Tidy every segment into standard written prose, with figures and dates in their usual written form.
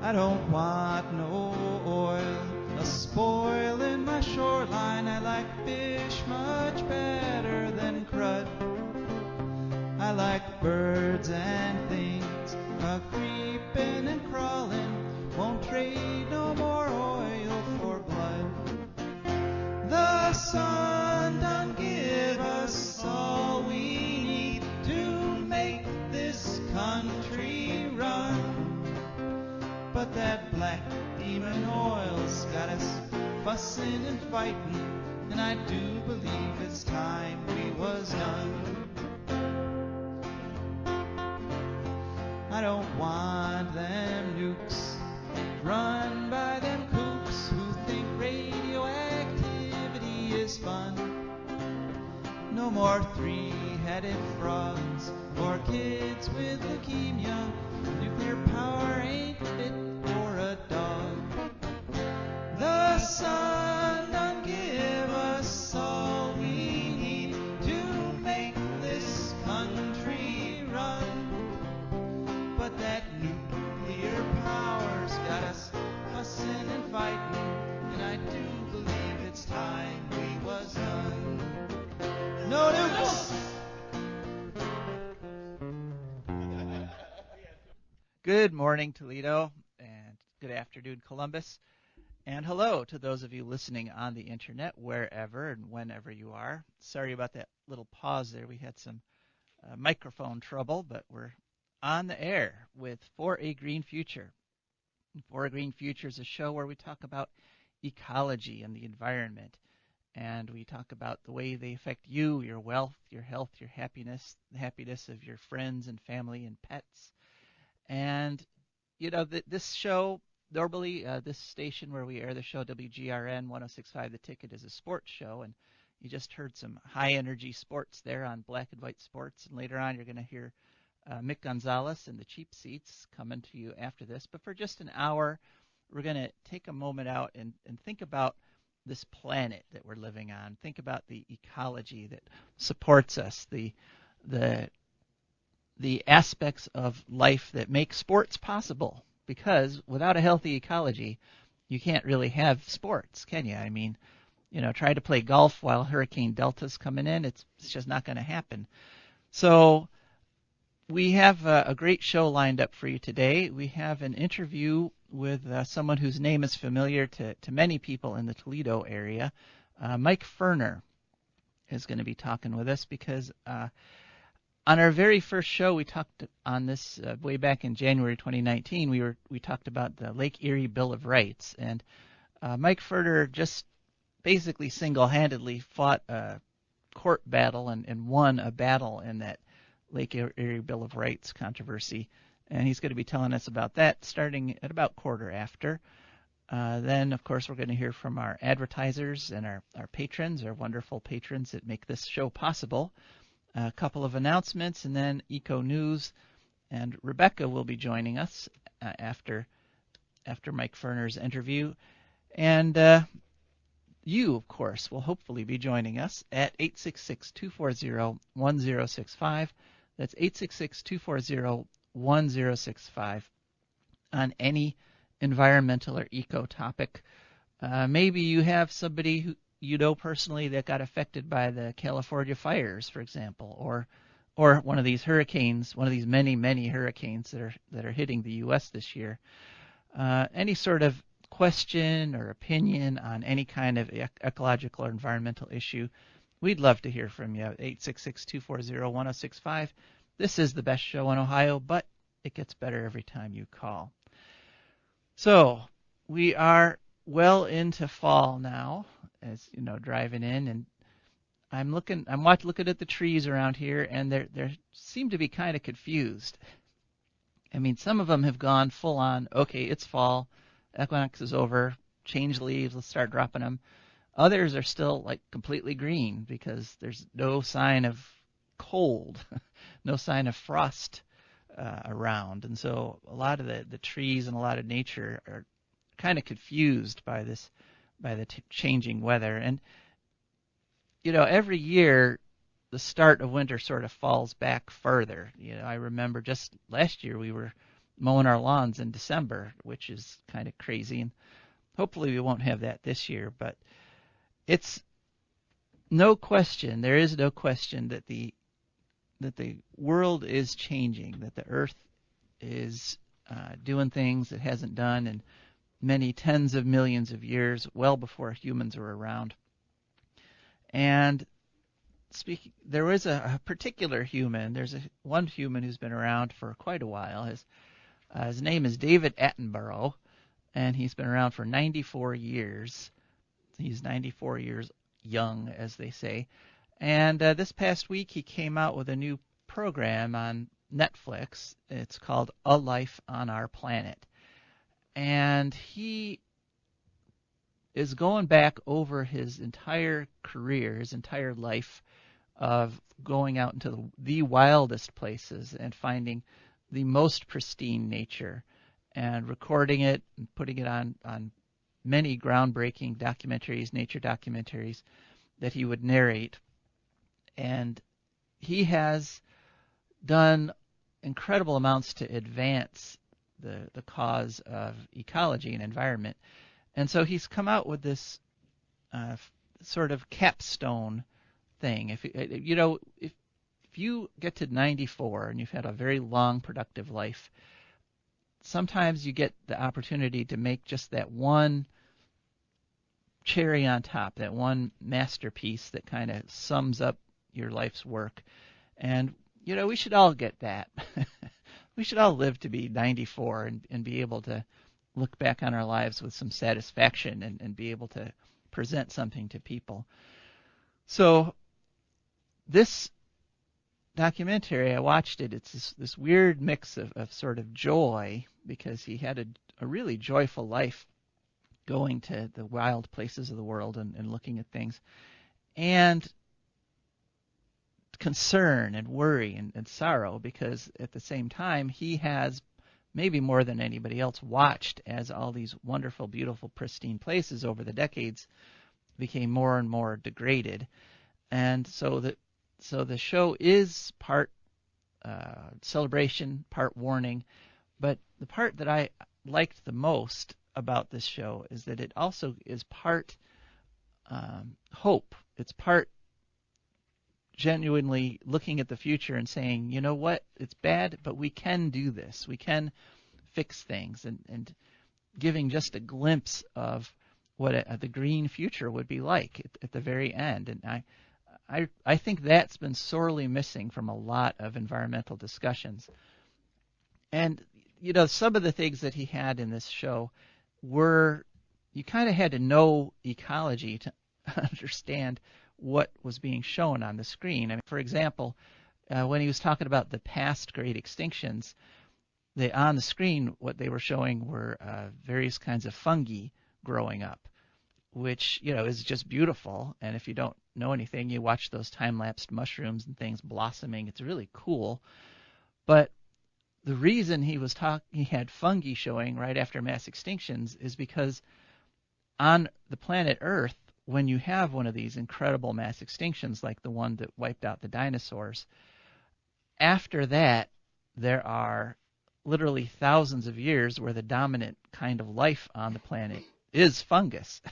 I don't want no oil, a spoil in my shoreline. I like fish much better than crud. I like birds and things a-creeping and crawling. Won't trade no more oil for blood. The sun done give us all we need to make this country run. But that black demon oil's got us fussing and fighting, and I do believe it's time we was done. I don't want them nukes run by them kooks who think radioactivity is fun. No more three-headed frogs or kids with leukemia. Nuclear power ain't fit for a dog. The sun done give us all we need to make this country run. But that nuclear power's got us fussing and fighting, and I do believe it's time we was done. No nukes! Good morning, Toledo, and good afternoon, Columbus. And hello to those of you listening on the internet, wherever and whenever you are. Sorry about that little pause there. We had some microphone trouble, but we're on the air with For a Green Future. For a Green Future is a show where we talk about ecology and the environment. And we talk about the way they affect you, your wealth, your health, your happiness, the happiness of your friends and family and pets. And, you know, this show, normally this station where we air the show, WGRN 106.5 The Ticket, is a sports show. And you just heard some high-energy sports there on Black and White Sports. And later on you're going to hear Mick Gonzalez and the Cheap Seats coming to you after this. But for just an hour, we're going to take a moment out and think about this planet that we're living on. Think about the ecology that supports us, the aspects of life that make sports possible. Because without a healthy ecology, you can't really have sports, can you? I mean, you know, try to play golf while Hurricane Delta's coming in. It's just not going to happen. So we have a great show lined up for you today. We have an interview with someone whose name is familiar to many people in the Toledo area. Mike Ferner is going to be talking with us because on our very first show, we talked on this way back in January 2019. We talked about the Lake Erie Bill of Rights, and Mike Ferner just basically single-handedly fought a court battle and won a battle in that Lake Erie Bill of Rights controversy, and he's going to be telling us about that starting at about quarter after. Then, of course, we're going to hear from our advertisers and our patrons, our wonderful patrons that make this show possible. A couple of announcements, and then Eco News, and Rebecca will be joining us after Mike Ferner's interview. And you, of course, will hopefully be joining us at 866-240-1065. That's 866-240-1065 on any environmental or eco topic. Maybe you have somebody who you know personally that got affected by the California fires, for example, or one of these hurricanes, one of these many hurricanes that are hitting the U.S. this year. Any sort of question or opinion on any kind of ecological or environmental issue, we'd love to hear from you. 866-240-1065. This is the best show in Ohio, but it gets better every time you call. So we are well into fall now, as you know, driving in, and I'm looking at the trees around here, and they seem to be kind of confused. I mean, some of them have gone full on, okay, it's fall, equinox is over, change leaves, let's start dropping them. Others are still like completely green because there's no sign of cold, no sign of frost around. And so a lot of the trees and a lot of nature are kind of confused by the changing weather. And, you know, every year the start of winter sort of falls back further. You know, I remember just last year we were mowing our lawns in December, which is kind of crazy. And hopefully we won't have that this year. But it's no question, there is no question that the world is changing, that the Earth is doing things it hasn't done in many tens of millions of years, well before humans were around. And there was a particular human. There's one human who's been around for quite a while. His name is David Attenborough, and he's been around for 94 years. He's 94 years young, as they say. And this past week, he came out with a new program on Netflix. It's called A Life on Our Planet. And he is going back over his entire career, his entire life of going out into the wildest places and finding the most pristine nature and recording it and putting it on many groundbreaking documentaries, nature documentaries that he would narrate. And he has done incredible amounts to advance the cause of ecology and environment. And so he's come out with this sort of capstone thing. If you get to 94 and you've had a very long, productive life, sometimes you get the opportunity to make just that one cherry on top, that one masterpiece that kind of sums up your life's work. And, we should all get that. We should all live to be 94 and be able to look back on our lives with some satisfaction and be able to present something to people. So this documentary, I watched it. It's this weird mix of sort of joy, because he had a really joyful life going to the wild places of the world and looking at things, and concern and worry and sorrow, because at the same time he has, maybe more than anybody else, watched as all these wonderful, beautiful, pristine places over the decades became more and more degraded. And so the show is part celebration, part warning. But the part that I liked the most about this show is that it also is part hope. It's part genuinely looking at the future and saying, you know what, it's bad, but we can do this. We can fix things, and giving just a glimpse of what the green future would be like at the very end. And I think that's been sorely missing from a lot of environmental discussions. And, some of the things that he had in this show were, you kind of had to know ecology to understand what was being shown on the screen. I mean, for example, when he was talking about the past great extinctions, on the screen, what they were showing were various kinds of fungi growing up, which, is just beautiful. And if you don't know anything, you watch those time-lapsed mushrooms and things blossoming. It's really cool. But the reason he had fungi showing right after mass extinctions is because on the planet Earth, when you have one of these incredible mass extinctions like the one that wiped out the dinosaurs, after that there are literally thousands of years where the dominant kind of life on the planet is fungus.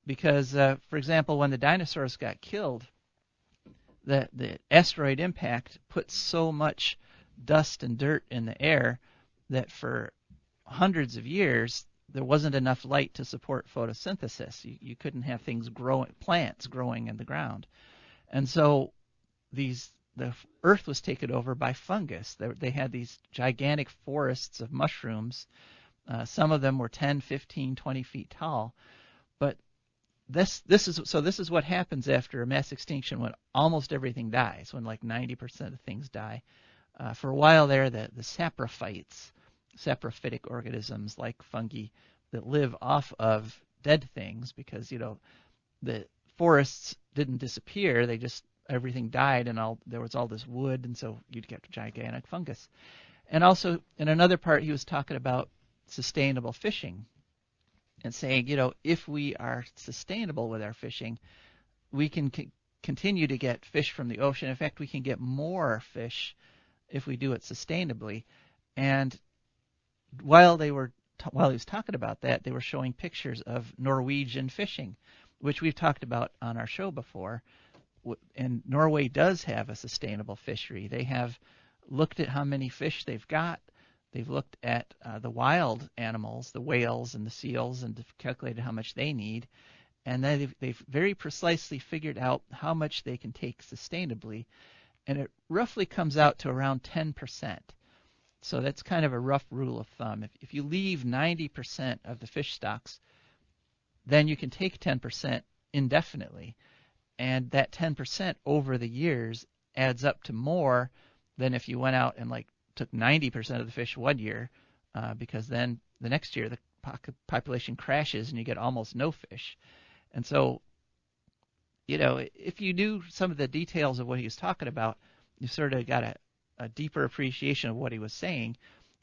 Because, for example, when the dinosaurs got killed, the asteroid impact put so much dust and dirt in the air that for hundreds of years there wasn't enough light to support photosynthesis. You couldn't have plants growing in the ground. And so the Earth was taken over by fungus. They had these gigantic forests of mushrooms. Some of them were 10, 15, 20 feet tall. But this is what happens after a mass extinction, when almost everything dies, when like 90% of things die. For a while there, the saprophytes, saprophytic organisms like fungi that live off of dead things, because the forests didn't disappear, everything died, and there was all this wood, and so you'd get gigantic fungus. And also in another part he was talking about sustainable fishing and saying, if we are sustainable with our fishing, we can continue to get fish from the ocean. In fact, we can get more fish if we do it sustainably. And while while he was talking about that, they were showing pictures of Norwegian fishing, which we've talked about on our show before. And Norway does have a sustainable fishery. They have looked at how many fish they've got. They've looked at the wild animals, the whales and the seals, and calculated how much they need. And then they've very precisely figured out how much they can take sustainably. And it roughly comes out to around 10%. So that's kind of a rough rule of thumb. If you leave 90% of the fish stocks, then you can take 10% indefinitely. And that 10% over the years adds up to more than if you went out and took 90% of the fish one year, because then the next year the population crashes and you get almost no fish. And so, if you knew some of the details of what he was talking about, you sort of got a deeper appreciation of what he was saying.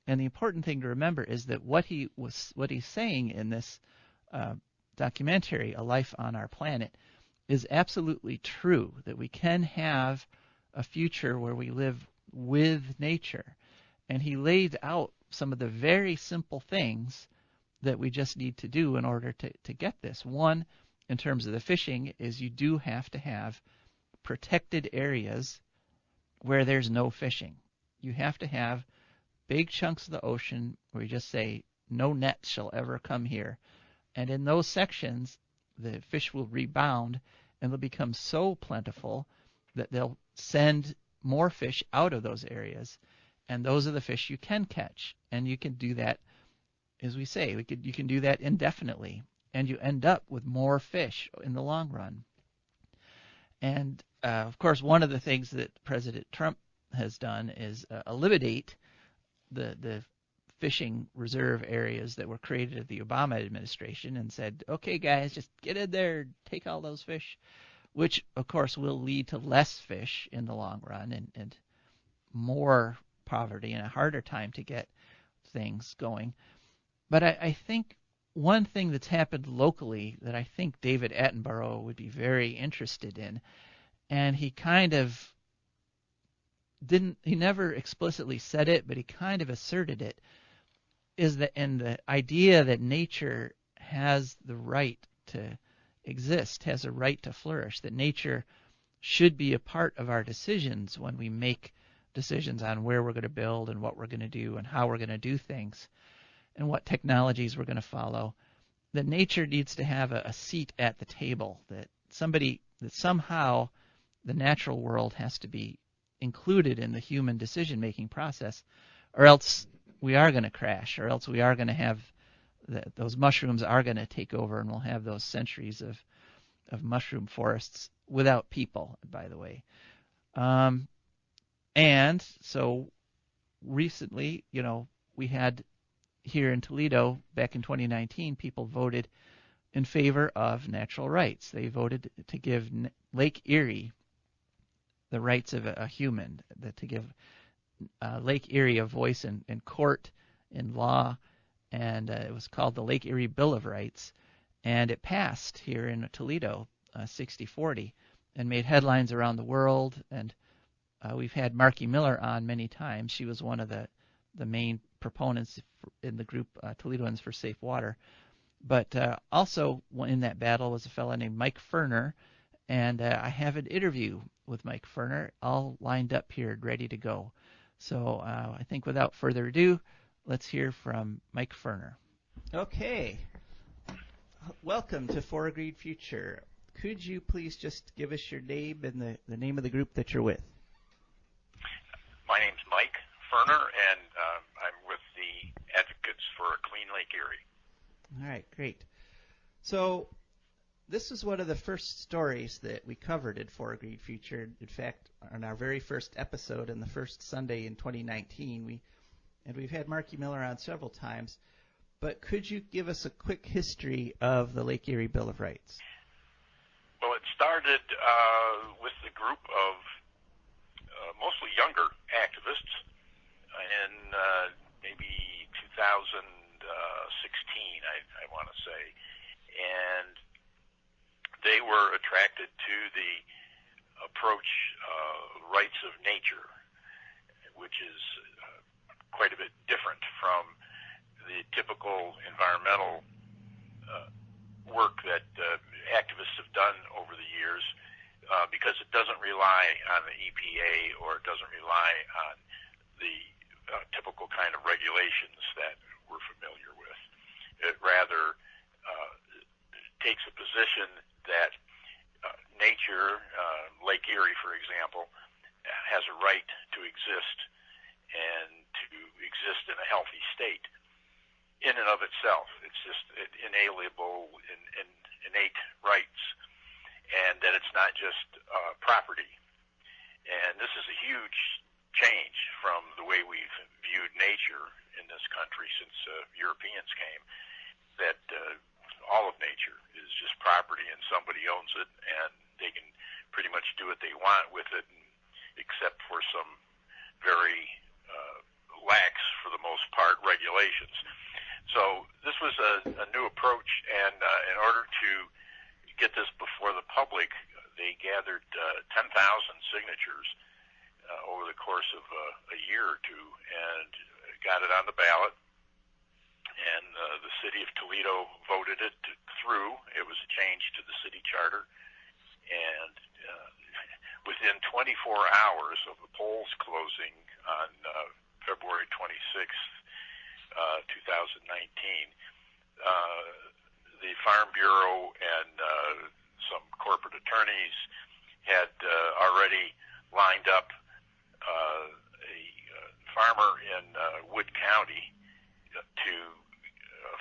And the important thing to remember is that what he's saying in this documentary, A Life on Our Planet, is absolutely true, that we can have a future where we live with nature. And he laid out some of the very simple things that we just need to do in order to get this. One, in terms of the fishing, is you do have to have protected areas where there's no fishing. You have to have big chunks of the ocean where you just say, no net shall ever come here. And in those sections, the fish will rebound and they'll become so plentiful that they'll send more fish out of those areas. And those are the fish you can catch. And you can do that, as we say, you can do that indefinitely. And you end up with more fish in the long run. And, of course, one of the things that President Trump has done is eliminate the fishing reserve areas that were created at the Obama administration and said, okay, guys, just get in there, take all those fish, which, of course, will lead to less fish in the long run and more poverty and a harder time to get things going. But I think one thing that's happened locally that I think David Attenborough would be very interested in, and he kind of he never explicitly said it, but he kind of asserted it, is that and the idea that nature has the right to exist, has a right to flourish, that nature should be a part of our decisions when we make decisions on where we're going to build and what we're going to do and how we're going to do things and what technologies we're going to follow. That nature needs to have a seat at the table, that somehow the natural world has to be included in the human decision-making process, or else we are going to crash, or else we are going to have those mushrooms are going to take over, and we'll have those centuries of mushroom forests without people, by the way. And so recently, we had here in Toledo back in 2019, people voted in favor of natural rights. They voted to give Lake Erie the rights of a human, to give Lake Erie a voice in court, in law, and it was called the Lake Erie Bill of Rights, and it passed here in Toledo 60-40 and made headlines around the world. And we've had Marky Miller on many times. She was one of the main proponents in the group Toledoans for Safe Water. But also in that battle was a fellow named Mike Ferner, and I have an interview with Mike Ferner all lined up here, ready to go. So I think without further ado, let's hear from Mike Ferner. Okay. Welcome to For Agreed Future. Could you please just give us your name and the name of the group that you're with? My name's Mike Ferner, and I'm with the Advocates for a Clean Lake Erie. All right, great. So this is one of the first stories that we covered at For Agreed Future. In fact, on our very first episode and the first Sunday in 2019, we've had Marky Miller on several times. But could you give us a quick history of the Lake Erie Bill of Rights? Well, it started with a group of mostly younger activists in maybe 2016, I want to say. And they were attracted to the approach rights of nature, which is quite a bit different from the typical environmental work that activists have done over the years, because it doesn't rely on the EPA or it doesn't rely on the typical kind of regulations that we're familiar with. It rather takes a position that nature, Lake Erie, for example, has a right to exist and to exist in a healthy state in and of itself. It's just inalienable, innate rights, and that it's not just property. And this is a huge change from the way we've viewed nature in this country since Europeans came, that all of nature is just property and somebody owns it and they can pretty much do what they want with it, except for some very lax, for the most part, regulations. So this was a new approach, and in order to get this before the public, they gathered 10,000 signatures over the course of a year or two and got it on the ballot. And the city of Toledo voted it through. It was a change to the city charter. And within 24 hours of the polls closing on February 26th, 2019, the Farm Bureau and some corporate attorneys had already lined up a farmer in Wood County to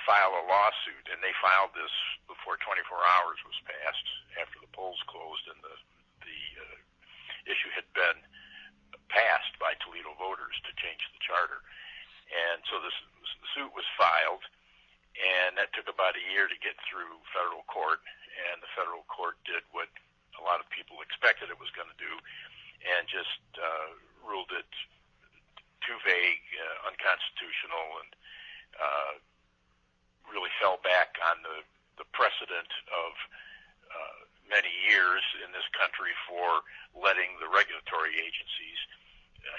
file a lawsuit, and they filed this before 24 hours was passed, after the polls closed and the issue had been passed by Toledo voters to change the charter. And so this suit was filed, and that took about a year to get through federal court, and the federal court did what a lot of people expected it was going to do, and just ruled it too vague, unconstitutional, and really fell back on the precedent of many years in this country for letting the regulatory agencies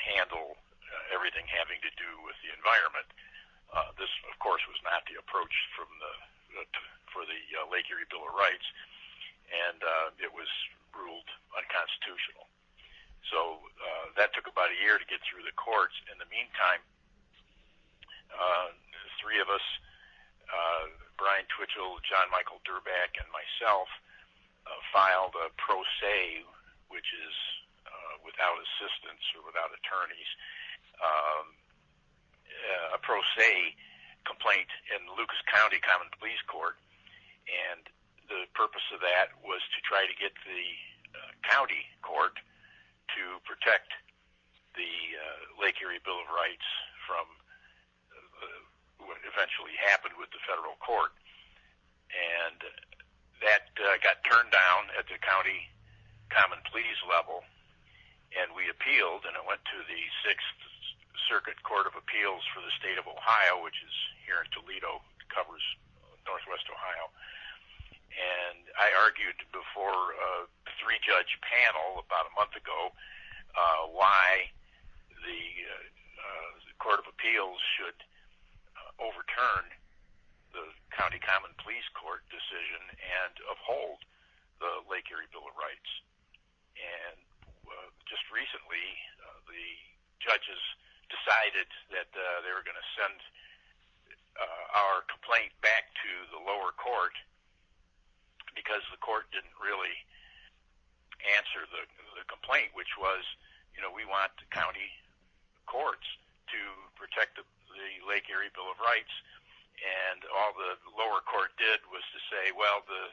handle everything having to do with the environment. This, of course, was not the approach for the Lake Erie Bill of Rights, and it was ruled unconstitutional. So that took about a year to get through the courts. In the meantime, three of us, Brian Twitchell, John Michael Durback, and myself, filed a pro se, which is without assistance or without attorneys, a pro se complaint in Lucas County Common Pleas Court, and the purpose of that was to try to get the county court to protect the Lake Erie Bill of Rights from what eventually happened with the federal court. And that got turned down at the county Common Pleas level, and we appealed, and it went to the Sixth Circuit Court of Appeals for the state of Ohio, which is here in Toledo, covers northwest Ohio. And I argued before a three-judge panel about a month ago why the Court of Appeals should overturn the County Common Pleas Court decision and uphold the Lake Erie Bill of Rights. And just recently, the judges decided that they were going to send our complaint back to the lower court because the court didn't really answer the complaint, which was, we want the county courts to protect the Lake Erie Bill of Rights. And all the lower court did was to say, well, the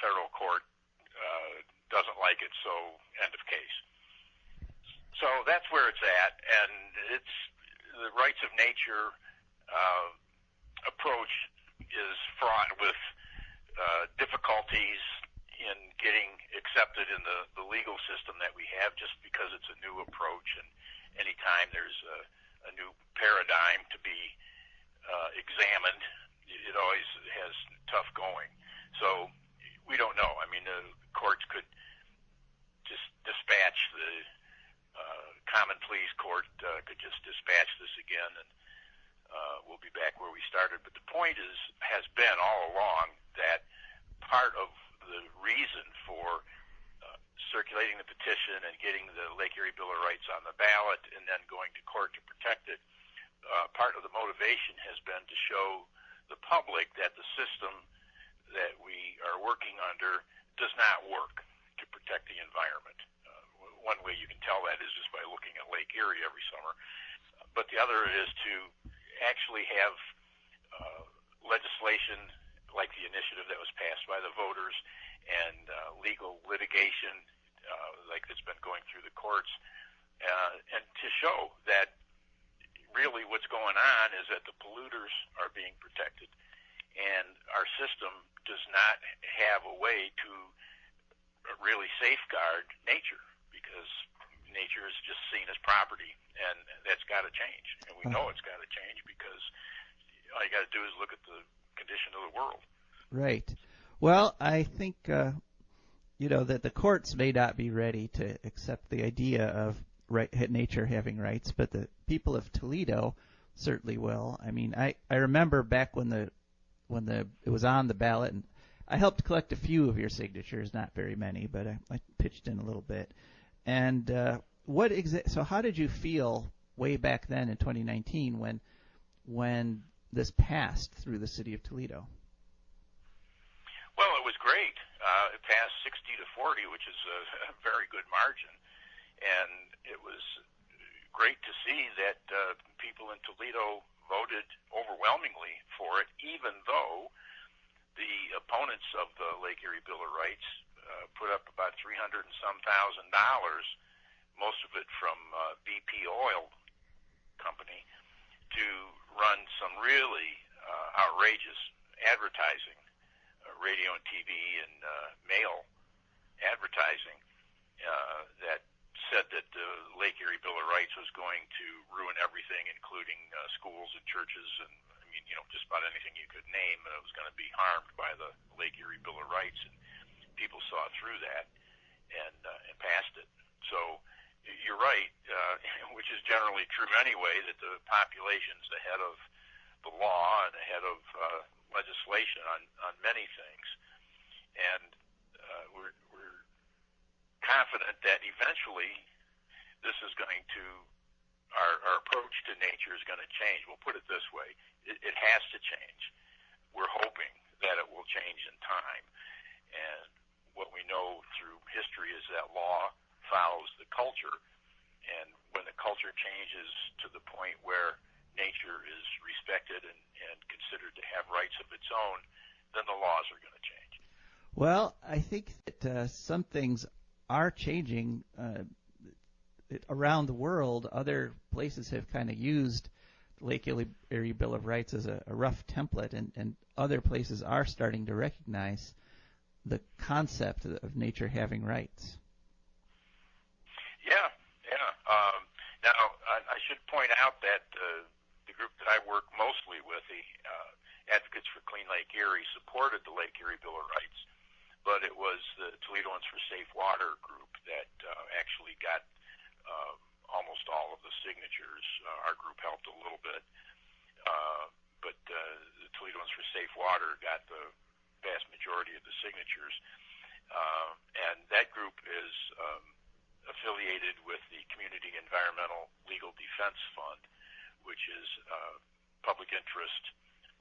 federal court doesn't like it, so end of case. So that's where it's at, and it's the rights of nature approach is fraught with difficulties in getting accepted in the legal system that we have, just because it's a new approach, and anytime there's a new paradigm to be examined, it always has tough going. So we don't know. I mean, the courts could just dispatch the Common Pleas Court, could just dispatch this again, and we'll be legislation and getting the Lake Erie Bill of Rights on the ballot and then going to court to protect it, part of the motivation has been to show the public that the system that we are working under does not work to protect the environment. One way you can tell that is just by looking at Lake Erie every summer. But the other is to actually have legislation like the initiative that was passed by the voters and legal litigation like that's been going through the courts, and to show that really what's going on is that the polluters are being protected, and our system does not have a way to really safeguard nature, because nature is just seen as property, and that's got to change. And we know it's got to change because all you got to do is look at the condition of the world. Right. Well, I think that the courts may not be ready to accept the idea of nature having rights, but the people of Toledo certainly will. I mean, I remember back when it was on the ballot, and I helped collect a few of your signatures, not very many, but I pitched in a little bit. And so how did you feel way back then in 2019 when this passed through the city of Toledo? Well, it was great. It passed 60 to 40, which is a very good margin. And it was great to see that people in Toledo voted overwhelmingly for it, even though the opponents of the Lake Erie Bill of Rights put up about $300,000 and some, most of it from BP Oil Company, to run some really outrageous advertising, radio and TV and mail advertising that said that the Lake Erie Bill of Rights was going to ruin everything, including schools and churches, and just about anything you could name was going to be harmed by the Lake Erie Bill of Rights. And people saw through that and passed it. So you're right, which is generally true anyway, that the population's ahead of the law and ahead of legislation on many things. And we're confident that eventually this is going to, our approach to nature is going to change. We'll put it this way, it has to change. We're hoping that it will change in time. And what we know through history is that law follows the culture, and when the culture changes to the point where nature is respected and considered to have rights of its own, then the laws are going to change. Well, I think that some things are changing around the world. Other places have kind of used the Lake Erie Bill of Rights as a rough template, and other places are starting to recognize the concept of nature having rights. Yeah. Now, I should point out that the group that I work mostly with, the Advocates for Clean Lake Erie, supported the Lake Erie Bill of Rights, but it was the Toledoans for Safe Water group that actually got almost all of the signatures. Our group helped a little bit, but the Toledoans for Safe Water got the vast majority of the signatures, and that group is affiliated with the Community Environmental Legal Defense Fund, which is public interest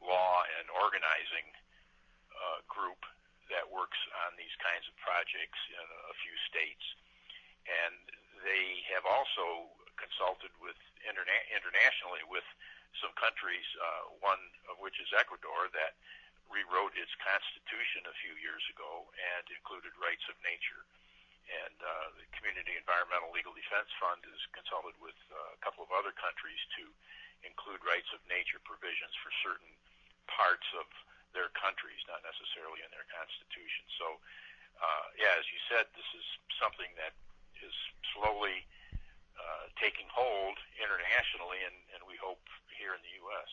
law and organizing group that works on these kinds of projects in a few states. And they have also consulted with internationally with some countries, one of which is Ecuador, that rewrote its constitution a few years ago and included rights of nature. And the Community Environmental Legal Defense Fund is consulted with a couple of other countries to include rights of nature provisions for certain parts of their countries, not necessarily in their constitution. So, as you said, this is something that is slowly taking hold internationally, and we hope here in the U.S.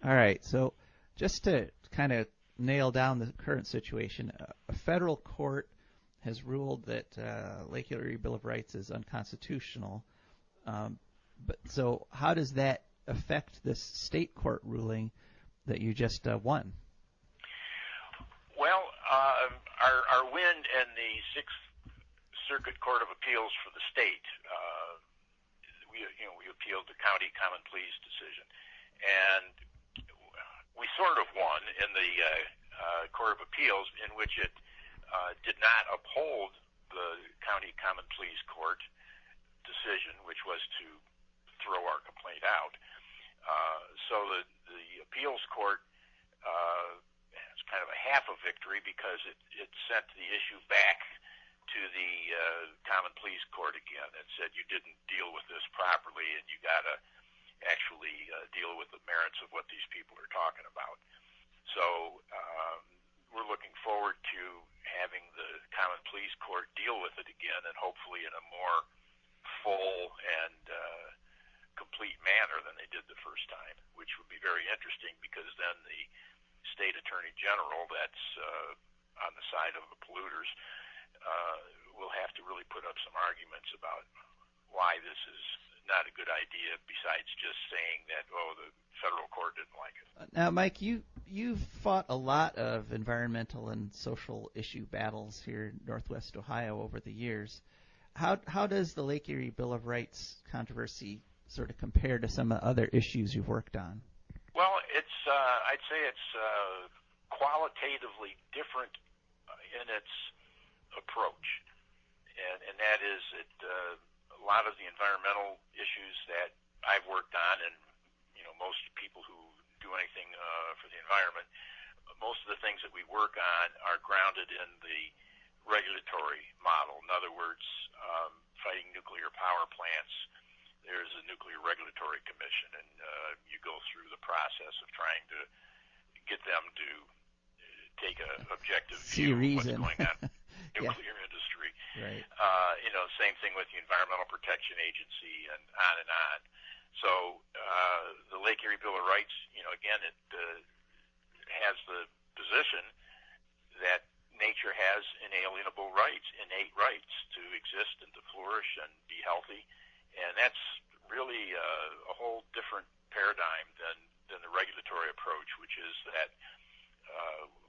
All right. So just to kind of nail down the current situation, a federal court has ruled that Lake Erie Bill of Rights is unconstitutional. But so how does that affect this state court ruling that you just won? Well, our win in the Sixth Circuit Court of Appeals for the state. We appealed the county common pleas decision, and we sort of won in the Court of Appeals, in which it did not uphold the county common pleas court decision, which was to throw our complaint out. So the appeals court it's kind of a half a victory, because it sent the issue back to the common pleas court again and said you didn't deal with this properly, and you got to actually deal with the merits of what these people are talking about. So we're looking forward to having the common pleas court deal with it again, and hopefully in a more full and complete manner than they did the first time, which would be very interesting, because then the state attorney general that's on the side of the polluters will have to really put up some arguments about why this is not a good idea, besides just saying that, the federal court didn't like it. Now, Mike, you've fought a lot of environmental and social issue battles here in Northwest Ohio over the years. How does the Lake Erie Bill of Rights controversy sort of compare to some of the other issues you've worked on? Well, I'd say it's qualitatively different in its approach, and that is that a lot of the environmental issues that I've worked on, and most people who do anything for the environment, most of the things that we work on are grounded in the regulatory model. In other words, fighting nuclear power plants, there's a Nuclear Regulatory Commission, and you go through the process of trying to get them to take an objective view of what's going on in the nuclear industry. Right. Same thing with the Environmental Protection Agency, and on and on. So the Lake Erie Bill of Rights, again, it has the position that nature has inalienable rights, innate rights to exist and to flourish and be healthy, and that's really a whole different paradigm than the regulatory approach, which is that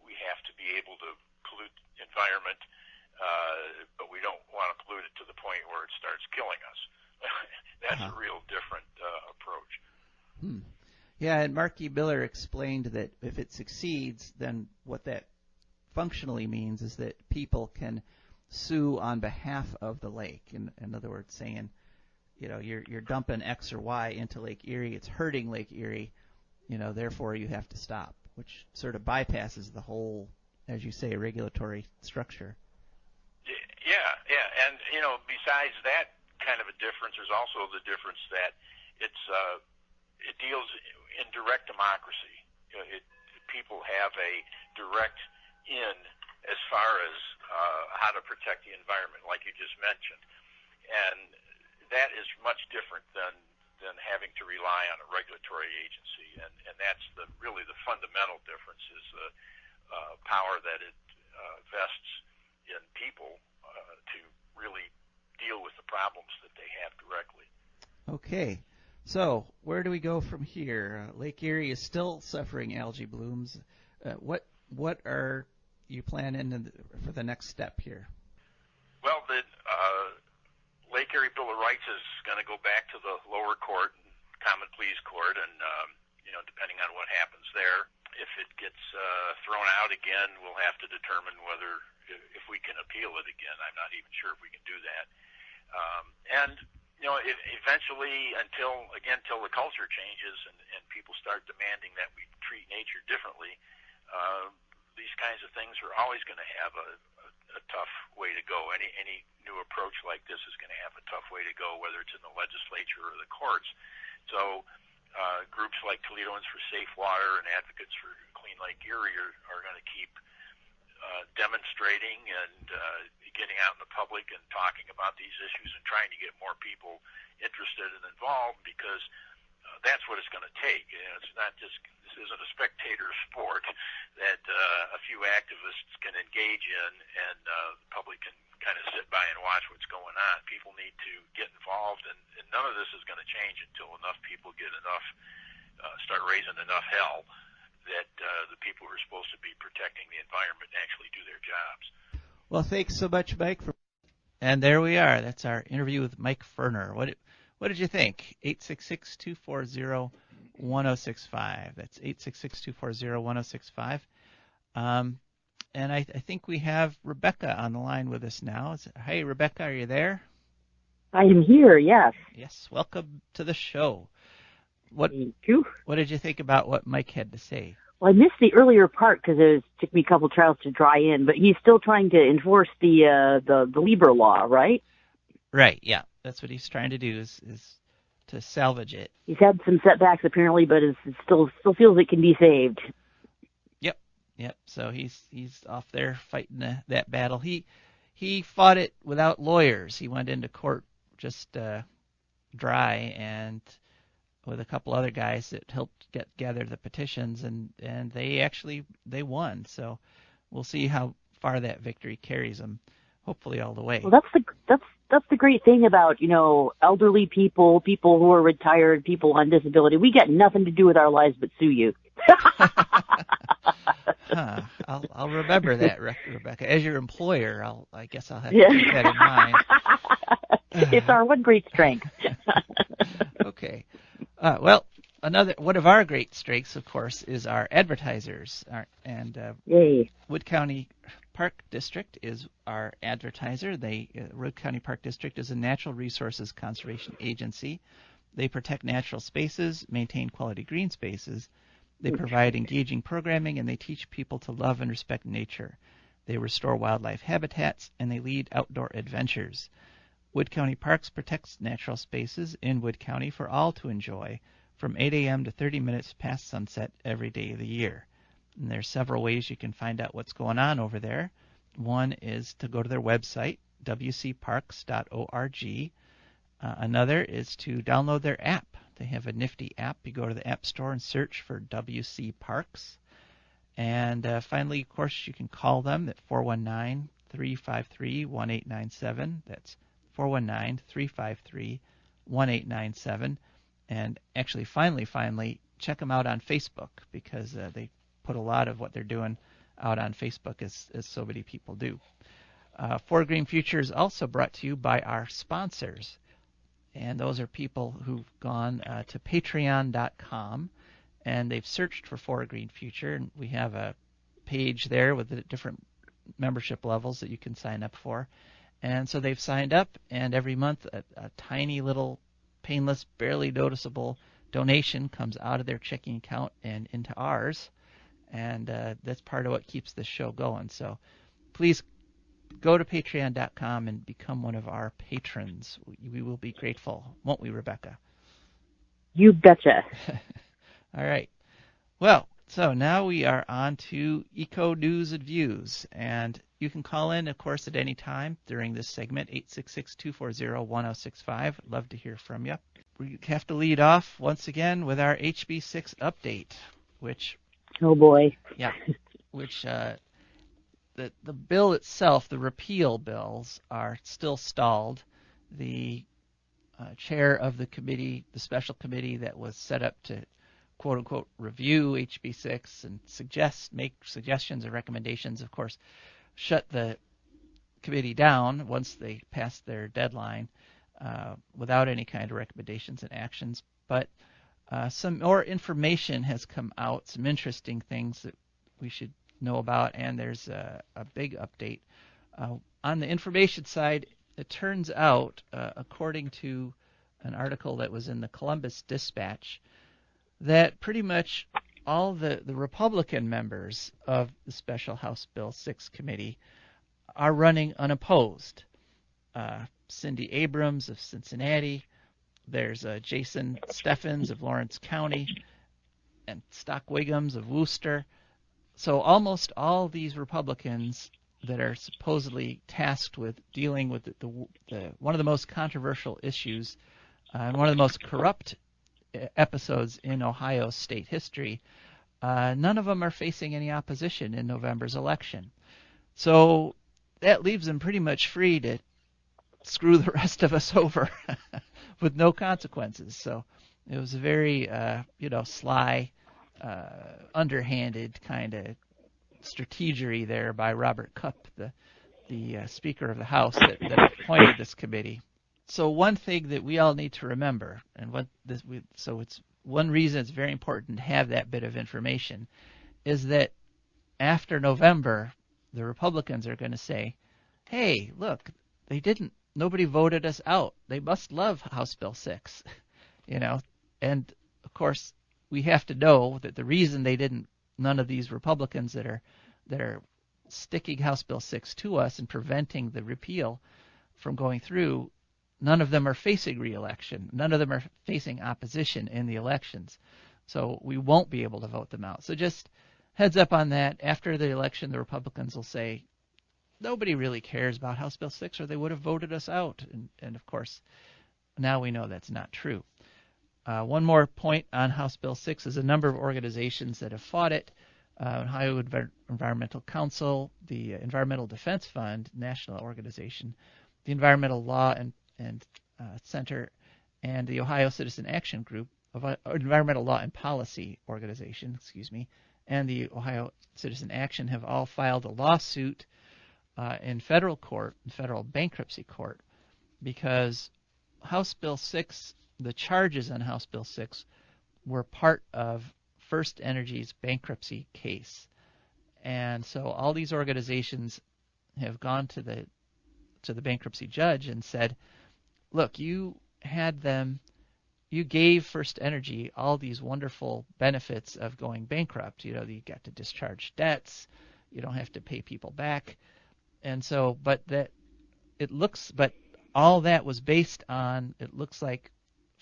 we have to be able to pollute the environment, but we don't want to pollute it to the point where it starts killing us. That's a real different approach. Yeah, and Marky Miller explained that if it succeeds, then what that functionally means is that people can sue on behalf of the lake. In other words, saying, you're dumping X or Y into Lake Erie, it's hurting Lake Erie, therefore you have to stop, which sort of bypasses the whole, as you say, regulatory structure. Yeah, and besides that kind of a difference, there's also the difference that it deals in direct democracy. People have a direct in as far as how to protect the environment, like you just mentioned, and that is much different than having to rely on a regulatory agency, and that's really the fundamental difference, is the power that it vests in people to really deal with the problems that they have directly. Okay, so where do we go from here? Lake Erie is still suffering algae blooms. What are you planning for the next step here? Well, the Lake Erie Bill of Rights is going to go back to the lower court, common pleas court, and depending on what happens there, if it gets thrown out again, we'll have to determine whether if we can appeal it again. I'm not even sure if we can do that. Eventually, until the culture changes and people start demanding that we treat nature differently, these kinds of things are always going to have a tough way to go. Any new approach like this is going to have a tough way to go, whether it's in the legislature or the courts. So groups like Toledoans for Safe Water and Advocates for Clean Lake Erie are going to keep demonstrating and getting out in the public and talking about these issues and trying to get more people interested and involved, because that's what it's going to take. It's not just, this isn't a spectator sport that a few activists can engage in and the public can kind of sit by and watch what's going on. People need to get involved, and none of this is going to change until enough people get start raising enough hell that the people who are supposed to be protecting the environment actually do their jobs. Well, thanks so much, Mike, for And there we are. That's our interview with Mike Ferner. What did you think? 866-240-1065. That's 866-240-1065. And I think we have Rebecca on the line with us now. Hey, Rebecca, are you there? I am here, yes. Yes, welcome to the show. Thank you. What did you think about what Mike had to say? Well, I missed the earlier part because it took me a couple trials to dry in, but he's still trying to enforce the LEBOR law, right? Right, yeah. That's what he's trying to do is to salvage it. He's had some setbacks apparently, but it still feels it can be saved. Yep. So he's off there fighting that battle. He fought it without lawyers. He went into court just dry and with a couple other guys that helped gather the petitions, and they won. So we'll see how far that victory carries them. Hopefully all the way. Well, that's the great thing about, elderly people who are retired, people on disability. We got nothing to do with our lives but sue you. I'll remember that, Rebecca. As your employer, I guess I'll have to keep that in mind. It's our one great strength. Okay. Well, one of our great strengths, of course, is our advertisers. Yay. Wood County Park District is our advertiser. Wood County Park District is a natural resources conservation agency. They protect natural spaces, maintain quality green spaces. They provide engaging programming, and they teach people to love and respect nature. They restore wildlife habitats, and they lead outdoor adventures. Wood County Parks protects natural spaces in Wood County for all to enjoy from 8 a.m. to 30 minutes past sunset every day of the year. And there's several ways you can find out what's going on over there. One is to go to their website, wcparks.org. Another is to download their app. They have a nifty app. You go to the App Store and search for WC Parks. And finally, of course, you can call them at 419-353-1897. That's 419-353-1897. And actually, finally, check them out on Facebook because they put a lot of what they're doing out on Facebook as so many people do. For Green Future is also brought to you by our sponsors. And those are people who've gone to patreon.com and they've searched for a Green Future. And we have a page there with the different membership levels that you can sign up for. And so they've signed up, and every month a tiny little painless, barely noticeable donation comes out of their checking account and into ours. And that's part of what keeps this show going. So please go to patreon.com and become one of our patrons. We will be grateful, won't we, Rebecca? You betcha. All right. Well, so now we are on to Eco News and Views. And you can call in, of course, at any time during this segment, 866-240-1065. I'd love to hear from you. We have to lead off once again with our HB6 update, which... Oh, boy. Yeah, which... The bill itself, the repeal bills, are still stalled. The chair of the committee, the special committee that was set up to quote-unquote review HB6 and make suggestions or recommendations, of course, shut the committee down once they passed their deadline without any kind of recommendations and actions. But some more information has come out, some interesting things that we should know about, and there's a big update. On the information side, it turns out, according to an article that was in the Columbus Dispatch, that pretty much all the Republican members of the Special House Bill 6 committee are running unopposed. Cindy Abrams of Cincinnati, there's Jason Steffens of Lawrence County, and Stock Wiggums of Worcester. So almost all these Republicans that are supposedly tasked with dealing with the one of the most controversial issues and one of the most corrupt episodes in Ohio state history, none of them are facing any opposition in November's election. So that leaves them pretty much free to screw the rest of us over with no consequences. So it was a very, sly, underhanded kind of strategery there by Robert Cupp, the the Speaker of the House that appointed this committee. So one thing that we all need to remember, and so it's one reason it's very important to have that bit of information, is that after November, the Republicans are going to say, hey, look, nobody voted us out. They must love House Bill 6, and of course we have to know that the reason none of these Republicans that are sticking House Bill 6 to us and preventing the repeal from going through, none of them are facing re-election. None of them are facing opposition in the elections. So we won't be able to vote them out. So just heads up on that. After the election, the Republicans will say, nobody really cares about House Bill 6 or they would have voted us out. And of course, now we know that's not true. One more point on House Bill 6 is a number of organizations that have fought it. Ohio Environmental Council, the Environmental Defense Fund, national organization, the Environmental Law and Center, and the Ohio Citizen Action Group, Environmental Law and Policy Organization, and the Ohio Citizen Action have all filed a lawsuit in federal bankruptcy court, because House Bill 6, the charges on House Bill 6 were part of First Energy's bankruptcy case. And so all these organizations have gone to the bankruptcy judge and said, look, you gave First Energy all these wonderful benefits of going bankrupt. You got to discharge debts, you don't have to pay people back. And so, but all that was based on, it looks like,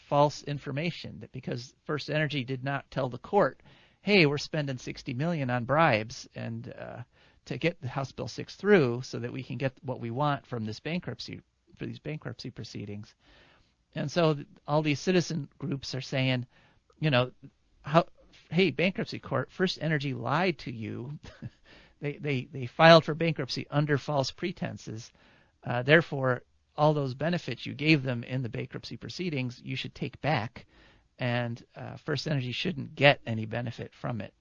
false information, that because First Energy did not tell the court, hey, we're spending $60 million on bribes and to get the House Bill 6 through so that we can get what we want from these bankruptcy proceedings. And so all these citizen groups are saying, hey, bankruptcy court, First Energy lied to you. they filed for bankruptcy under false pretenses. Therefore, all those benefits you gave them in the bankruptcy proceedings, you should take back, and First Energy shouldn't get any benefit from it.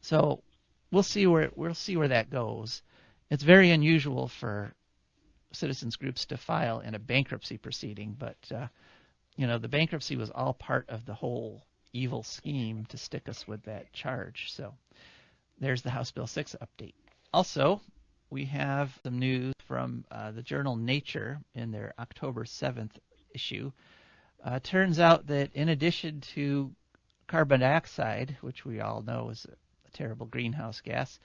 So we'll see where that goes. It's very unusual for citizens groups to file in a bankruptcy proceeding, but the bankruptcy was all part of the whole evil scheme to stick us with that charge. So there's the House Bill 6 update. Also, we have some news from the journal Nature in their October 7th issue. Turns out that in addition to carbon dioxide, which we all know is a terrible greenhouse gas,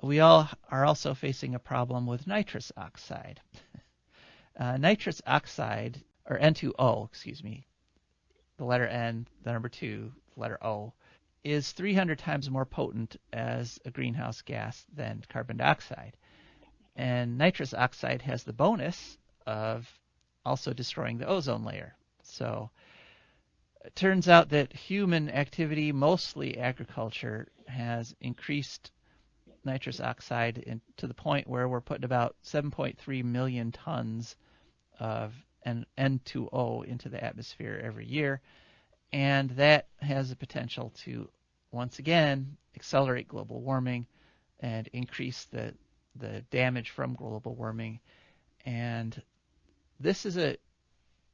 we all are also facing a problem with nitrous oxide. Nitrous oxide, or N2O, the letter N, the number 2, the letter O, is 300 times more potent as a greenhouse gas than carbon dioxide. And nitrous oxide has the bonus of also destroying the ozone layer. So it turns out that human activity, mostly agriculture, has increased nitrous oxide to the point where we're putting about 7.3 million tons of N2O into the atmosphere every year. And that has the potential to, once again, accelerate global warming and increase the damage from global warming. And this is a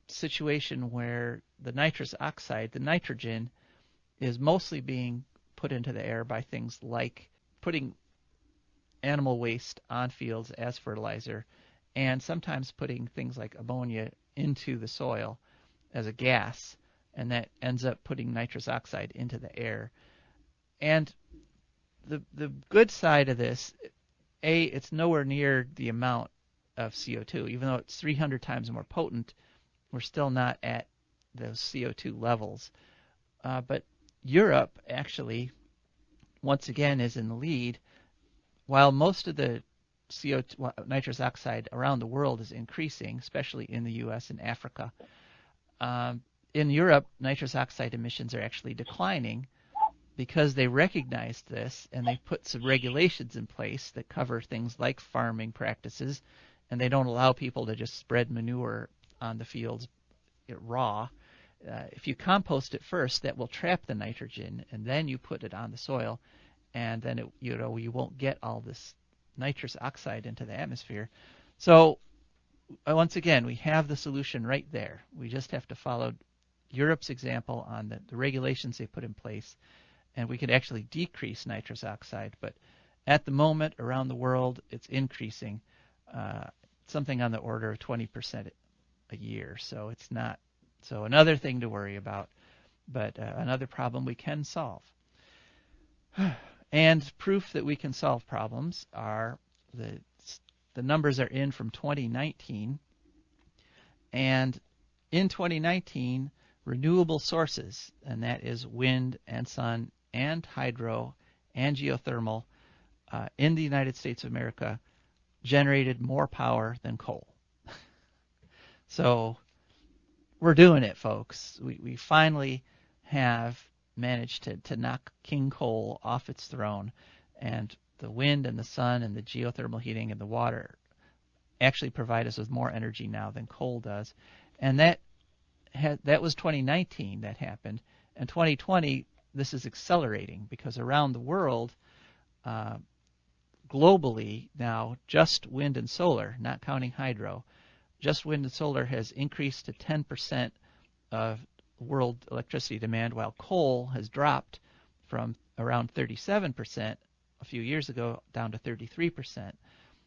situation where the nitrous oxide, the nitrogen, is mostly being put into the air by things like putting animal waste on fields as fertilizer, and sometimes putting things like ammonia into the soil as a gas, and that ends up putting nitrous oxide into the air. And the good side of this, it's nowhere near the amount of CO2. Even though it's 300 times more potent, we're still not at those CO2 levels. But Europe actually, once again, is in the lead. While most of the CO2, nitrous oxide around the world is increasing, especially in the U.S. and Africa, in Europe, nitrous oxide emissions are actually declining because they recognized this and they put some regulations in place that cover things like farming practices, and they don't allow people to just spread manure on the fields raw. If you compost it first, that will trap the nitrogen, and then you put it on the soil, and then you won't get all this nitrous oxide into the atmosphere. So once again, we have the solution right there. We just have to follow Europe's example on the regulations they put in place, and we could actually decrease nitrous oxide. But at the moment, around the world, it's increasing, something on the order of 20% a year. So it's not. So another thing to worry about, but another problem we can solve. And proof that we can solve problems are the numbers are in from 2019. And in 2019, renewable sources, and that is wind and sun and hydro and geothermal, in the United States of America, generated more power than coal. So we're doing it, folks. We finally have managed to knock King Coal off its throne, and the wind and the sun and the geothermal heating and the water actually provide us with more energy now than coal does. And that was 2019 that happened. And 2020, this is accelerating because around the world, globally now, just wind and solar, not counting hydro, just wind and solar has increased to 10% of world electricity demand, while coal has dropped from around 37% a few years ago down to 33%.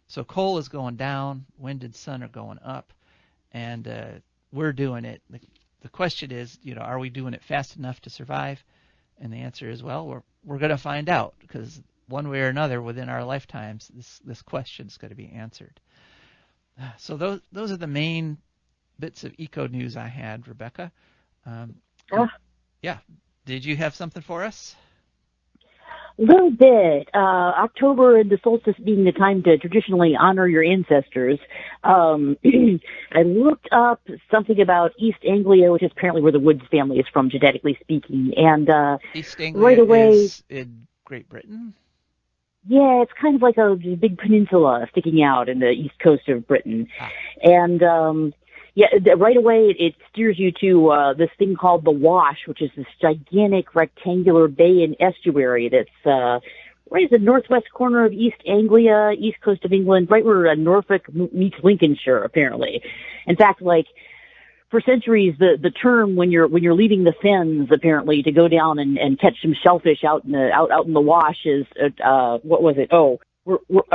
So coal is going down, wind and sun are going up, and we're doing it. The question is, are we doing it fast enough to survive? And the answer is, well, we're going to find out, because one way or another within our lifetimes, this question is going to be answered. So those are the main bits of eco news I had, Rebecca. Yeah. Did you have something for us? A little bit. October and the solstice being the time to traditionally honor your ancestors. I looked up something about East Anglia, which is apparently where the Woods family is from, genetically speaking. And East Anglia right away, is in Great Britain? Yeah, it's kind of like a big peninsula sticking out in the east coast of Britain. And right away it steers you to this thing called the Wash, which is this gigantic rectangular bay and estuary that's right at the northwest corner of East Anglia, east coast of England, right where Norfolk meets Lincolnshire, apparently. In fact, for centuries, the term when you're leaving the fens, apparently, to go down and catch some shellfish out in the Wash is what was it?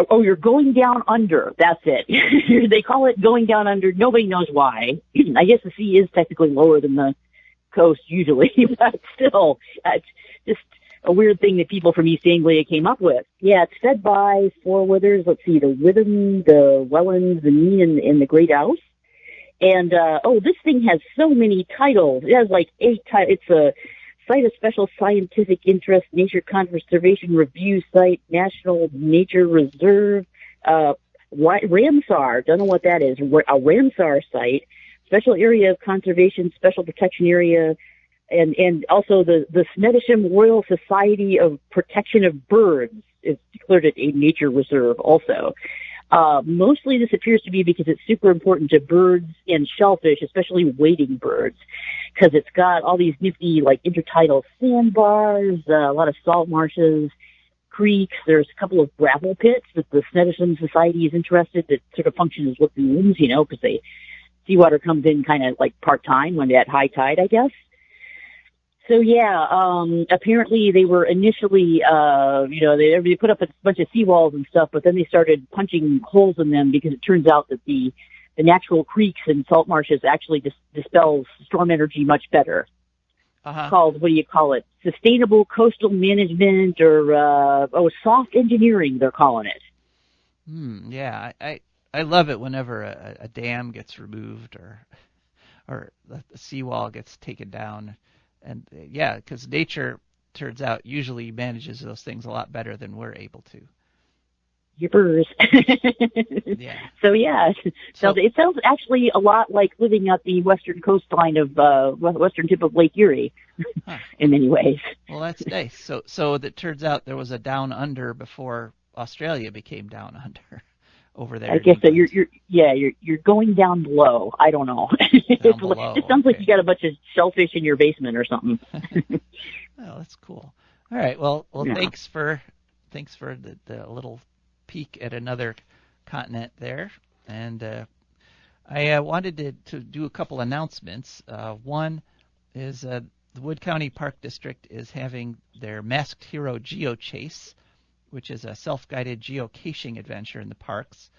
You're going down under. That's it. They call it going down under. Nobody knows why. I guess the sea is technically lower than the coast usually, but still, it's just a weird thing that people from East Anglia came up with. Yeah, it's fed by four withers. Let's see, the Witham, the Wellands, the Nene, and the Great Ouse. And, this thing has so many titles. It has 8 titles. It's a Site of Special Scientific Interest, Nature Conservation Review Site, National Nature Reserve, Ramsar, don't know what that is, a Ramsar site, Special Area of Conservation, Special Protection Area, and also the Smethisham Royal Society of Protection of Birds is declared it a nature reserve also. Mostly this appears to be because it's super important to birds and shellfish, especially wading birds, because it's got all these nifty, intertidal sandbars, a lot of salt marshes, creeks. There's a couple of gravel pits that the Smethisham Society is interested that sort of function as lagoons, because seawater comes in kind of part-time when at high tide, I guess. So apparently they were initially, they put up a bunch of seawalls and stuff, but then they started punching holes in them because it turns out that the natural creeks and salt marshes actually dispels storm energy much better. Called, what do you call it? Sustainable coastal management or, soft engineering, they're calling it. Yeah, I love it whenever a dam gets removed or the seawall gets taken down. And because nature, turns out, usually manages those things a lot better than we're able to. Yippers. Yeah. So it sounds actually a lot like living at the western coastline of western tip of Lake Erie, in many ways. Well, that's nice. So it turns out there was a down under before Australia became down under. Over there. I guess that you're going down below. I don't know. Down below. It sounds like you got a bunch of shellfish in your basement or something. Oh, that's cool. All right. Well, thanks for the little peek at another continent there. And I wanted to do a couple announcements. One is the Wood County Park District is having their Masked Hero Geo Chase, which is a self-guided geocaching adventure in the parks.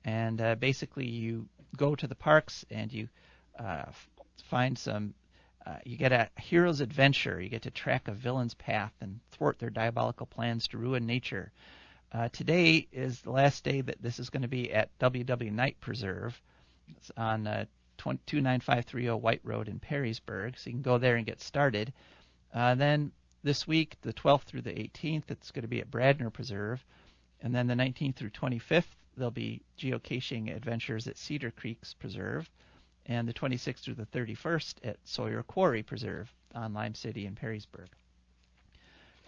And basically you go to the parks and you find some, you get a hero's adventure. You get to track a villain's path and thwart their diabolical plans to ruin nature. Today is the last day that this is going to be at WW Night Preserve. It's on 29530 White Road in Perrysburg, so you can go there and get started. Then this week, the 12th through the 18th, it's going to be at Bradner Preserve. And then the 19th through 25th, there'll be geocaching adventures at Cedar Creek's Preserve. And the 26th through the 31st at Sawyer Quarry Preserve on Lime City in Perrysburg.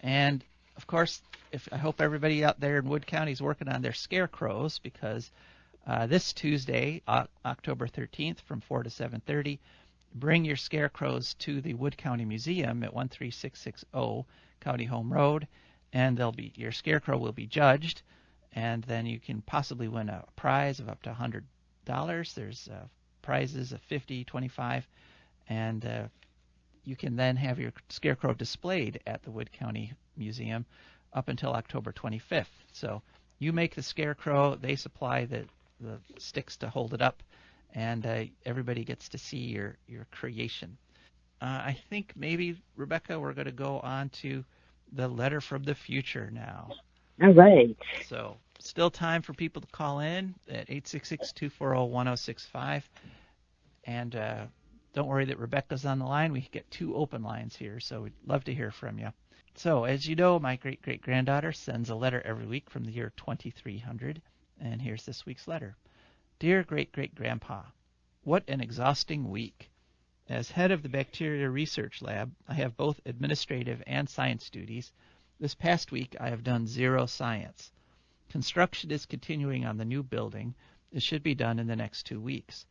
And, of course, I hope everybody out there in Wood County is working on their scarecrows, because this Tuesday, October 13th, from 4 to 7:30, bring your scarecrows to the Wood County Museum at 13660 County Home Road, and your scarecrow will be judged, and then you can possibly win a prize of up to $100. There's prizes of $50, $25, and you can then have your scarecrow displayed at the Wood County Museum up until October 25th. So you make the scarecrow, they supply the sticks to hold it up, and everybody gets to see your creation. I think maybe, Rebecca, we're going to go on to the letter from the future now. All right. So still time for people to call in at 866-240-1065. And don't worry that Rebecca's on the line. We get 2 open lines here, so we'd love to hear from you. So, as you know, my great-great-granddaughter sends a letter every week from the year 2300. And here's this week's letter. Dear Great-Great-Grandpa, what an exhausting week. As head of the Bacteria Research Lab, I have both administrative and science duties. This past week, I have done 0 science. Construction is continuing on the new building. It should be done in the next 2 weeks.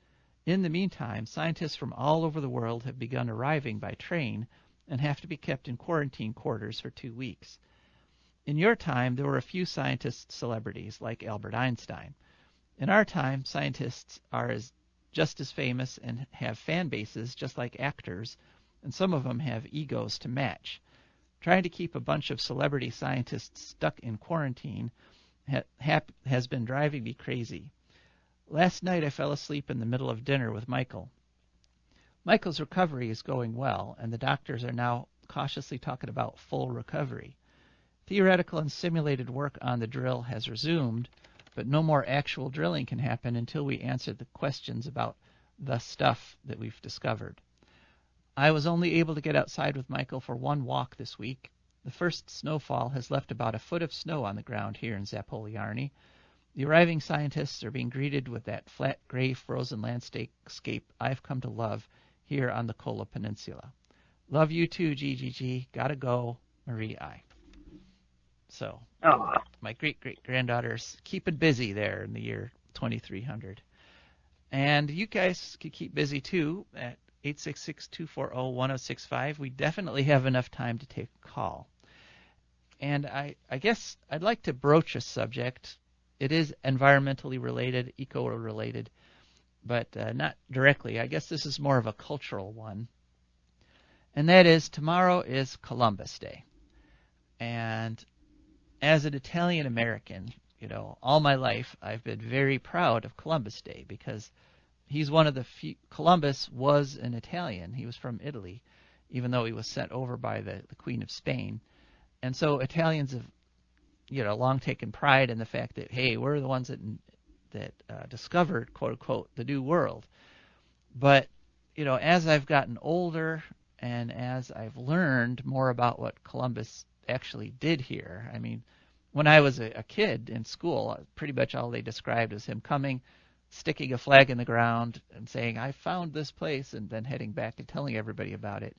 In the meantime, scientists from all over the world have begun arriving by train and have to be kept in quarantine quarters for 2 weeks. In your time, there were a few scientist celebrities like Albert Einstein. In our time, scientists are just as famous and have fan bases just like actors, and some of them have egos to match. Trying to keep a bunch of celebrity scientists stuck in quarantine has been driving me crazy. Last night I fell asleep in the middle of dinner with Michael. Michael's recovery is going well, and the doctors are now cautiously talking about full recovery. Theoretical and simulated work on the drill has resumed, but no more actual drilling can happen until we answer the questions about the stuff that we've discovered. I was only able to get outside with Michael for 1 walk this week. The first snowfall has left about a foot of snow on the ground here in Zapoliarny. The arriving scientists are being greeted with that flat, gray, frozen landscape I've come to love here on the Kola Peninsula. Love you too, GGG. Gotta go, Marie I. So, my great-great-granddaughter's keeping busy there in the year 2300. And you guys can keep busy too at 866-240-1065. We definitely have enough time to take a call. And I guess I'd like to broach a subject. It is environmentally related, eco-related, but not directly. I guess this is more of a cultural one. And that is, tomorrow is Columbus Day. And as an Italian American, all my life I've been very proud of Columbus Day, because he's one of the few. Columbus was an Italian. He was from Italy, even though he was sent over by the Queen of Spain. And so Italians have, long taken pride in the fact that, hey, we're the ones that discovered, quote unquote, the New World. But as I've gotten older and as I've learned more about what Columbus actually did here, I mean, when I was a kid in school, pretty much all they described was him coming, sticking a flag in the ground and saying, I found this place, and then heading back and telling everybody about it.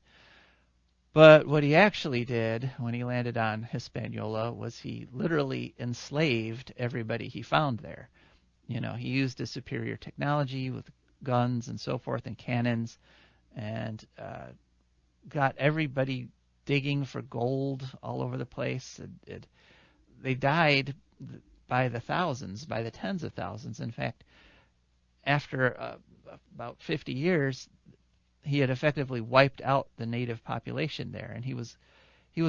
But what he actually did when he landed on Hispaniola was he literally enslaved everybody he found there. He used his superior technology with guns and so forth and cannons, and got everybody digging for gold all over the place. They died. by the thousands, by the tens of thousands. In fact, after about 50 years, he had effectively wiped out the native population there, and he was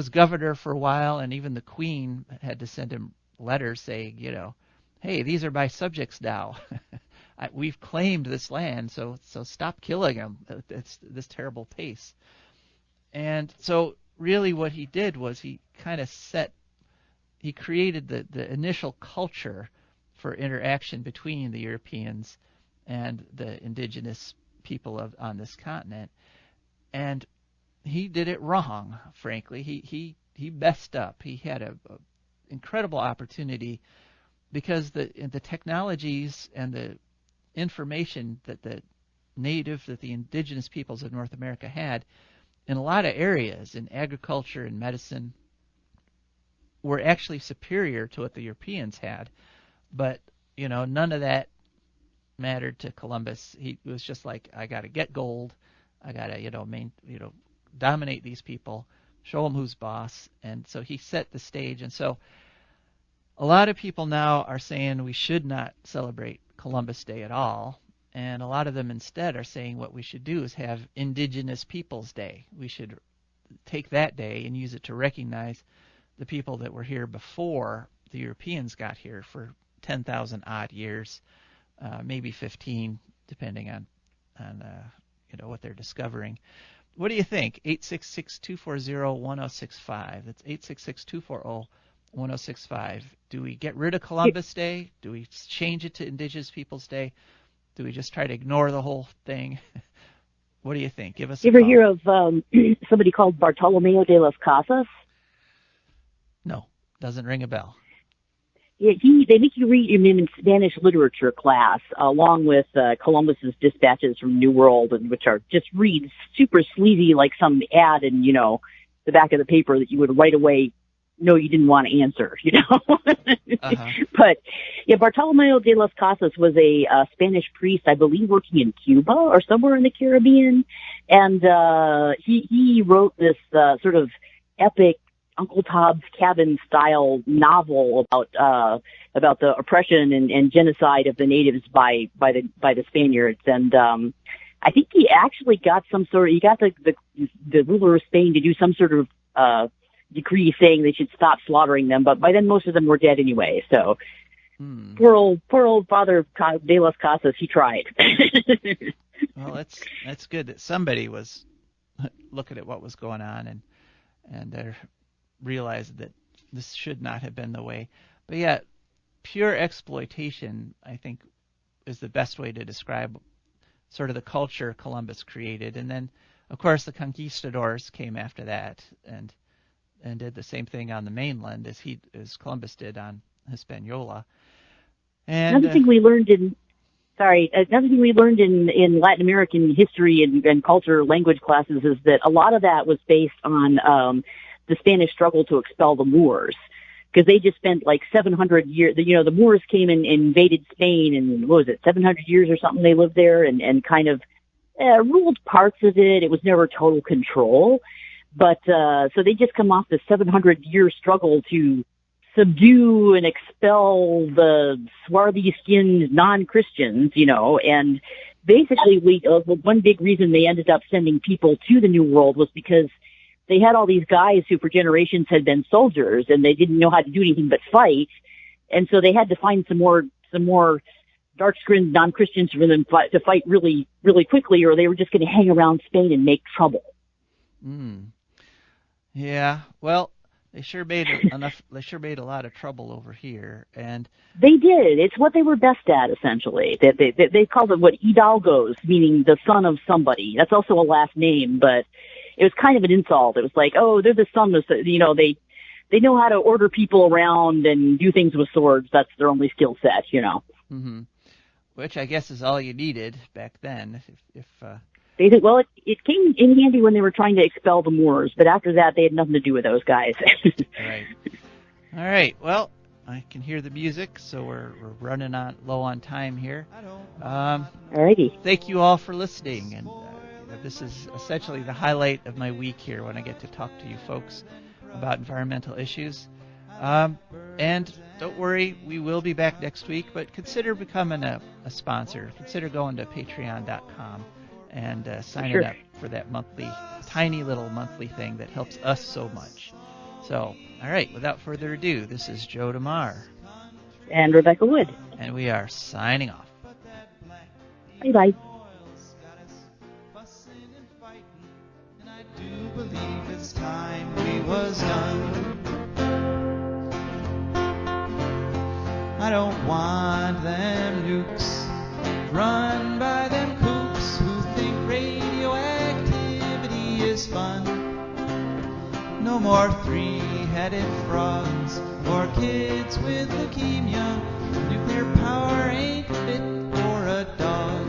governor for a while, and even the Queen had to send him letters saying, hey, these are my subjects now. We've claimed this land, so stop killing them at this terrible pace. And so really what he did was he created the initial culture for interaction between the Europeans and the indigenous people on this continent. And he did it wrong, frankly. He messed up. He had a incredible opportunity because the technologies and the information that the indigenous peoples of North America had in a lot of areas, in agriculture and medicine, were actually superior to what the Europeans had. But, none of that mattered to Columbus. He was just like, I got to get gold. I got to, dominate these people, show them who's boss. And so he set the stage. And so a lot of people now are saying we should not celebrate Columbus Day at all. And a lot of them instead are saying what we should do is have Indigenous Peoples Day. We should take that day and use it to recognize the people that were here before the Europeans got here for 10,000 odd years, maybe 15, depending on what they're discovering. What do you think? 866-240-1065. That's 866-240-1065. Do we get rid of Columbus Day? Do we change it to Indigenous Peoples Day? Do we just try to ignore the whole thing? What do you think? Give us a You ever call. hear of somebody called Bartolomeo de las Casas? No, doesn't ring a bell. Yeah, they make you read him in Spanish literature class, along with Columbus's dispatches from New World, and which are just read super sleazy, like some ad in the back of the paper that you would right away know you didn't want to answer. Uh-huh. But yeah, Bartolomeo de las Casas was a Spanish priest, I believe, working in Cuba or somewhere in the Caribbean, and he wrote this sort of epic Uncle Tom's Cabin style novel about the oppression and genocide of the natives by the Spaniards. And I think he actually got the ruler of Spain to do some sort of decree saying they should stop slaughtering them, but by then most of them were dead anyway. So poor old Father de las Casas, he tried. Well, that's good that somebody was looking at what was going on and realized that this should not have been the way. But yet, pure exploitation, I think, is the best way to describe sort of the culture Columbus created. And then, of course, the conquistadors came after that and did the same thing on the mainland as Columbus did on Hispaniola. And another thing we learned in Latin American history and culture language classes is that a lot of that was based on the Spanish struggle to expel the Moors, because they just spent like 700 years. The Moors came and invaded Spain, and what was it, 700 years or something they lived there, and kind of ruled parts of it. It was never total control, but so they just come off this 700-year struggle to subdue and expel the swarthy-skinned non-Christians, and basically one big reason they ended up sending people to the New World was because they had all these guys who for generations had been soldiers, and they didn't know how to do anything but fight. And so they had to find some more dark-skinned non-Christians for them to fight really, really quickly, or they were just going to hang around Spain and make trouble. Yeah, well, they sure made a lot of trouble over here, and they did. It's what they were best at, essentially. They called it hidalgos, meaning the son of somebody. That's also a last name, but it was kind of an insult. It was like, oh, they're the son of, they know how to order people around and do things with swords. That's their only skill set, Mm-hmm. Which I guess is all you needed back then. If they did, well, it came in handy when they were trying to expel the Moors, but after that, they had nothing to do with those guys. Right. All right. Well, I can hear the music, so we're running low on time here. Alrighty. Thank you all for listening, and this is essentially the highlight of my week here when I get to talk to you folks about environmental issues. And don't worry, we will be back next week, but consider becoming a sponsor. Consider going to patreon.com and signing up for that monthly, tiny little monthly thing that helps us so much. So, all right, without further ado, this is Joe DeMare. And Rebecca Wood. And we are signing off. Bye-bye. I do believe it's time we was done. I don't want them nukes run by them kooks who think radioactivity is fun. No more three-headed frogs or kids with leukemia. Nuclear power ain't fit for a dog.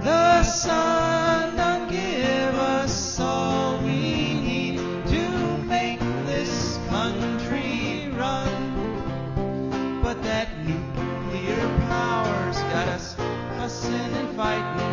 The sun done give us all we need to make this country run. But that nuclear power's got us fussing and fighting.